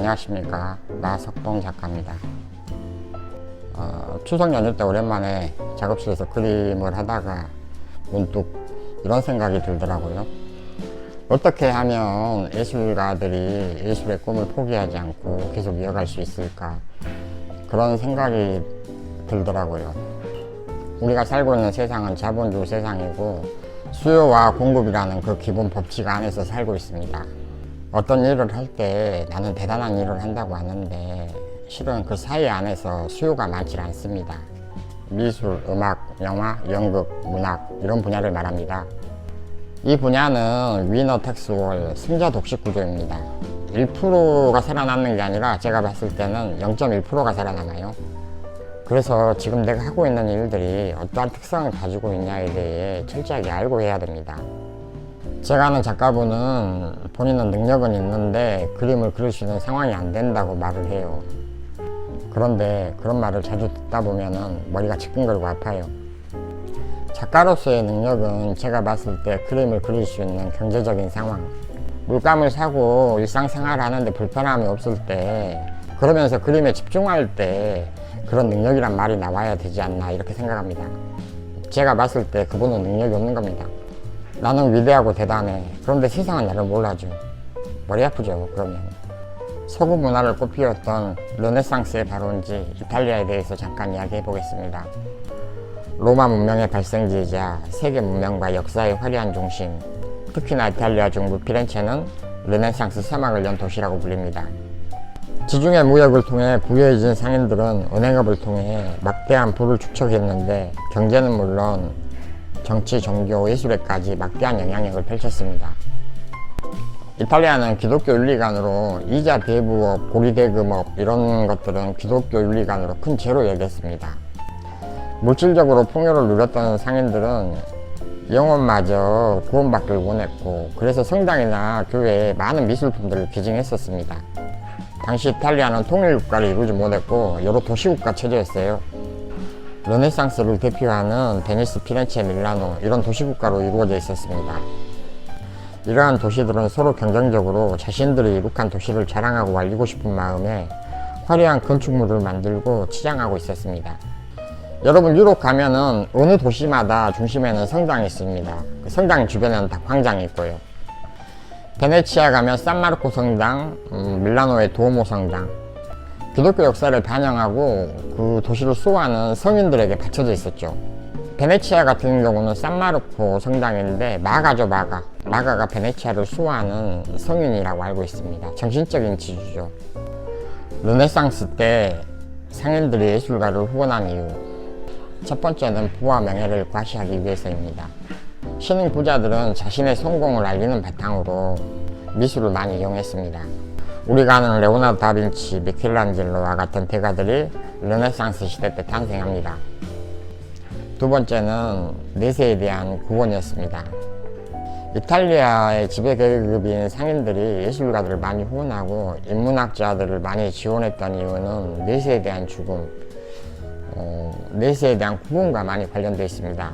안녕하십니까, 나석봉 작가입니다. 추석 연휴 때 오랜만에 작업실에서 그림을 하다가 문득 이런 생각이 들더라고요. 어떻게 하면 예술가들이 예술의 꿈을 포기하지 않고 계속 이어갈 수 있을까, 그런 생각이 들더라고요. 우리가 살고 있는 세상은 자본주의 세상이고 수요와 공급이라는 그 기본 법칙 안에서 살고 있습니다. 어떤 일을 할 때 나는 대단한 일을 한다고 하는데 실은 그 사이 안에서 수요가 많지 않습니다. 미술, 음악, 영화, 연극, 문학 이런 분야를 말합니다. 이 분야는 위너 텍스 월, 승자 독식 구조입니다. 1%가 살아남는 게 아니라 제가 봤을 때는 0.1%가 살아남아요. 그래서 지금 내가 하고 있는 일들이 어떠한 특성을 가지고 있냐에 대해 철저하게 알고 해야 됩니다. 제가 아는 작가분은 본인은 능력은 있는데 그림을 그릴 수 있는 상황이 안 된다고 말을 해요. 그런데 그런 말을 자주 듣다 보면은 머리가 지끈거리고 아파요. 작가로서의 능력은 제가 봤을 때 그림을 그릴 수 있는 경제적인 상황, 물감을 사고 일상생활을 하는데 불편함이 없을 때, 그러면서 그림에 집중할 때 그런 능력이란 말이 나와야 되지 않나, 이렇게 생각합니다. 제가 봤을 때 그분은 능력이 없는 겁니다. 나는 위대하고 대단해. 그런데 세상은 나를 몰라줘. 머리 아프죠, 그러면. 서구 문화를 꽃피웠던 르네상스의 발원지 이탈리아에 대해서 잠깐 이야기해 보겠습니다. 로마 문명의 발생지이자 세계 문명과 역사의 화려한 중심, 특히나 이탈리아 중부 피렌체는 르네상스 서막을 연 도시라고 불립니다. 지중해 무역을 통해 부유해진 상인들은 은행업을 통해 막대한 부를 축적했는데 경제는 물론 정치, 종교, 예술에까지 막대한 영향력을 펼쳤습니다. 이탈리아는 기독교 윤리관으로 이자 대부업, 고리대금업 이런 것들은 기독교 윤리관으로 큰 죄로 여겼습니다. 물질적으로 풍요를 누렸던 상인들은 영혼마저 구원받길 원했고, 그래서 성당이나 교회에 많은 미술품들을 기증했었습니다. 당시 이탈리아는 통일국가를 이루지 못했고 여러 도시국가 체제였어요. 르네상스를 대표하는 베니스, 피렌체, 밀라노 이런 도시국가로 이루어져 있었습니다. 이러한 도시들은 서로 경쟁적으로 자신들이 이룩한 도시를 자랑하고 알리고 싶은 마음에 화려한 건축물을 만들고 치장하고 있었습니다. 여러분, 유럽 가면은 어느 도시마다 중심에는 성당이 있습니다. 그 성당 주변에는 다 광장이 있고요. 베네치아 가면 산마르코 성당, 밀라노의 두오모 성당, 기독교 역사를 반영하고 그 도시를 수호하는 성인들에게 바쳐져 있었죠. 베네치아 같은 경우는 산마르코 성당인데 마가죠, 마가. 마가가 베네치아를 수호하는 성인이라고 알고 있습니다. 정신적인 지주죠. 르네상스 때 상인들이 예술가를 후원한 이유, 첫 번째는 부와 명예를 과시하기 위해서입니다. 신흥 부자들은 자신의 성공을 알리는 바탕으로 미술을 많이 이용했습니다. 우리가 아는 레오나르도 다빈치, 미켈란젤로와 같은 대가들이 르네상스 시대 때 탄생합니다. 두 번째는 내세에 대한 구원이었습니다. 이탈리아의 지배계급인 상인들이 예술가들을 많이 후원하고 인문학자들을 많이 지원했던 이유는 내세에 대한 죽음, 내세에 대한 구원과 많이 관련되어 있습니다.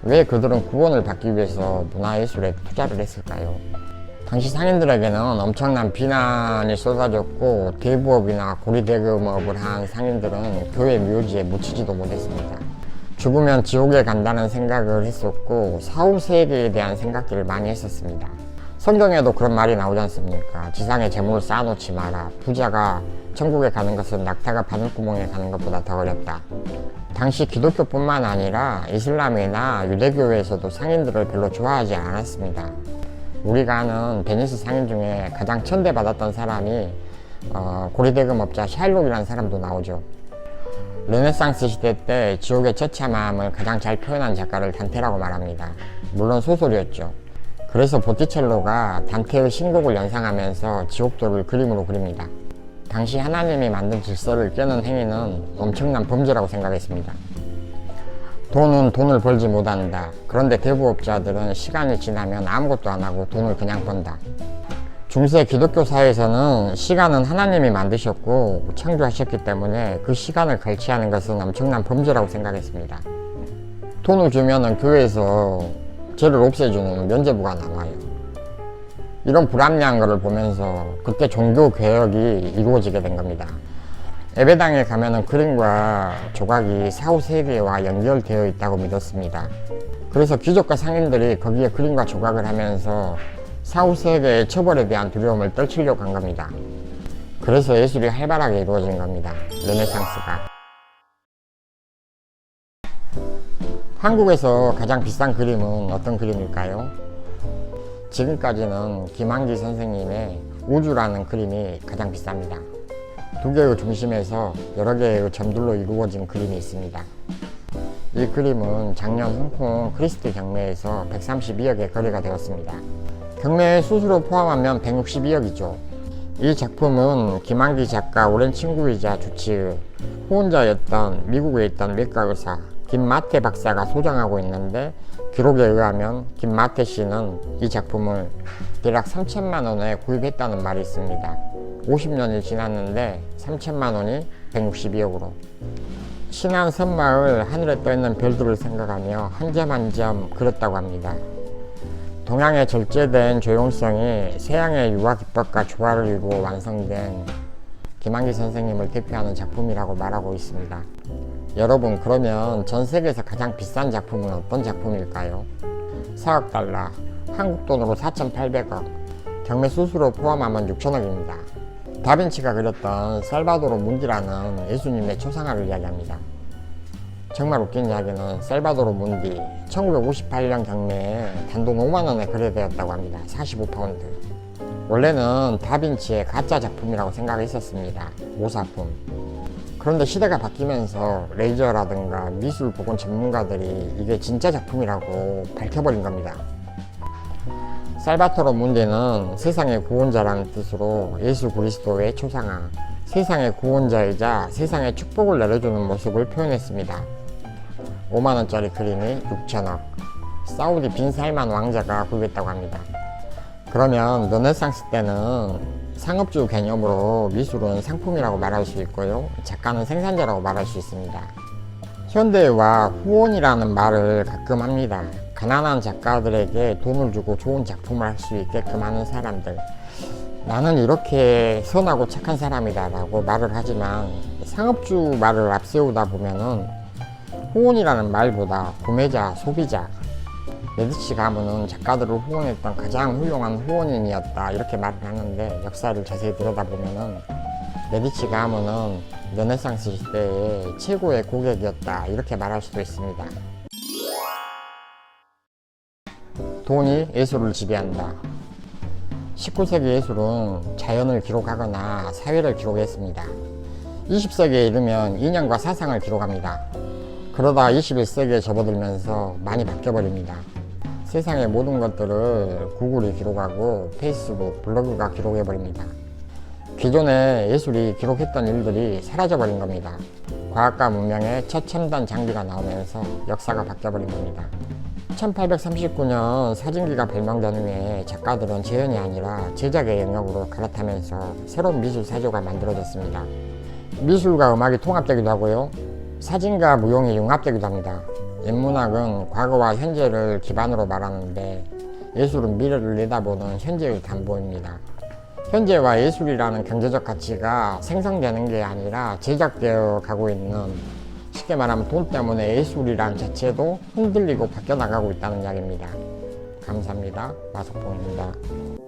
왜 그들은 구원을 받기 위해서 문화예술에 투자를 했을까요? 당시 상인들에게는 엄청난 비난이 쏟아졌고 대부업이나 고리대금업을 한 상인들은 교회 묘지에 묻히지도 못했습니다. 죽으면 지옥에 간다는 생각을 했었고 사후세계에 대한 생각들을 많이 했었습니다. 성경에도 그런 말이 나오지 않습니까? 지상에 재물을 쌓아놓지 마라. 부자가 천국에 가는 것은 낙타가 바늘구멍에 가는 것보다 더 어렵다. 당시 기독교뿐만 아니라 이슬람이나 유대교에서도 상인들을 별로 좋아하지 않았습니다. 우리가 아는 베니스 상인 중에 가장 천대받았던 사람이 고리대금업자 샤일록이라는 사람도 나오죠. 르네상스 시대 때 지옥의 처참함을 가장 잘 표현한 작가를 단테라고 말합니다. 물론 소설이었죠. 그래서 보티첼로가 단테의 신곡을 연상하면서 지옥도를 그림으로 그립니다. 당시 하나님이 만든 질서를 깨는 행위는 엄청난 범죄라고 생각했습니다. 돈은 돈을 벌지 못한다. 그런데 대부업자들은 시간이 지나면 아무것도 안 하고 돈을 그냥 번다. 중세 기독교 사회에서는 시간은 하나님이 만드셨고 창조하셨기 때문에 그 시간을 갈취하는 것은 엄청난 범죄라고 생각했습니다. 돈을 주면은 교회에서 죄를 없애주는 면죄부가 나와요. 이런 불합리한 것을 보면서 그때 종교 개혁이 이루어지게 된 겁니다. 예배당에 가면은 그림과 조각이 사후세계와 연결되어 있다고 믿었습니다. 그래서 귀족과 상인들이 거기에 그림과 조각을 하면서 사후세계의 처벌에 대한 두려움을 떨치려고 한 겁니다. 그래서 예술이 활발하게 이루어진 겁니다. 르네상스가. 한국에서 가장 비싼 그림은 어떤 그림일까요? 지금까지는 김한기 선생님의 우주라는 그림이 가장 비쌉니다. 두 개의 중심에서 여러 개의 점들로 이루어진 그림이 있습니다. 이 그림은 작년 홍콩 크리스트 경매에서 132억에 거래가 되었습니다. 경매 수수료 포함하면 162억이죠. 이 작품은 김한기 작가 오랜 친구이자 주치의 후원자였던 미국에 있던 외과 의사 김마태 박사가 소장하고 있는데, 기록에 의하면 김마태 씨는 이 작품을 대략 3천만 원에 구입했다는 말이 있습니다. 50년이 지났는데 3천만 원이 162억으로. 신안 섬마을 하늘에 떠있는 별들을 생각하며 한 점 한 점 그렸다고 합니다. 동양의 절제된 조용성이 서양의 유화 기법과 조화를 이루어 완성된 김한기 선생님을 대표하는 작품이라고 말하고 있습니다. 여러분, 그러면 전 세계에서 가장 비싼 작품은 어떤 작품일까요? 4억 달러, 한국 돈으로 4,800억, 경매 수수료 포함하면 6천억입니다. 다빈치가 그렸던 살바도르 문디라는 예수님의 초상화를 이야기합니다. 정말 웃긴 이야기는 살바도르 문디 1958년 경매에 단돈 5만원에 거래되었다고 합니다. 45파운드. 원래는 다빈치의 가짜 작품이라고 생각했었습니다. 모사품. 그런데 시대가 바뀌면서 레이저라든가 미술 보건 전문가들이 이게 진짜 작품이라고 밝혀버린 겁니다. 살바토르 문디는 세상의 구원자라는 뜻으로 예수 그리스도의 초상화, 세상의 구원자이자 세상의 축복을 내려주는 모습을 표현했습니다. 5만원짜리 그림이 6천억, 사우디 빈 살만 왕자가 구입했다고 합니다. 그러면 르네상스 때는 상업주 개념으로 미술은 상품이라고 말할 수 있고요, 작가는 생산자라고 말할 수 있습니다. 현대와 후원이라는 말을 가끔 합니다. 가난한 작가들에게 돈을 주고 좋은 작품을 할 수 있게끔 하는 사람들. 나는 이렇게 선하고 착한 사람이다 라고 말을 하지만, 상업주 말을 앞세우다 보면은 후원이라는 말보다 구매자, 소비자, 메디치 가문은 작가들을 후원했던 가장 훌륭한 후원인이었다 이렇게 말을 하는데, 역사를 자세히 들여다보면은 메디치 가문은 르네상스 시대의 최고의 고객이었다 이렇게 말할 수도 있습니다. 돈이 예술을 지배한다. 19세기 예술은 자연을 기록하거나 사회를 기록했습니다. 20세기에 이르면 인연과 사상을 기록합니다. 그러다 21세기에 접어들면서 많이 바뀌어버립니다. 세상의 모든 것들을 구글이 기록하고 페이스북, 블로그가 기록해버립니다. 기존에 예술이 기록했던 일들이 사라져버린 겁니다. 과학과 문명의 첫 첨단 장비가 나오면서 역사가 바뀌어버린 겁니다. 1839년 사진기가 발명된 후에 작가들은 재현이 아니라 제작의 영역으로 갈아타면서 새로운 미술 사조가 만들어졌습니다. 미술과 음악이 통합되기도 하고요, 사진과 무용이 융합되기도 합니다. 인문학은 과거와 현재를 기반으로 말하는데, 예술은 미래를 내다보는 현재의 담보입니다. 현재와 예술이라는 경제적 가치가 생성되는 게 아니라 제작되어 가고 있는, 쉽게 말하면 돈 때문에 예술이란 자체도 흔들리고 바뀌어 나가고 있다는 이야기입니다. 감사합니다. 마석봉입니다.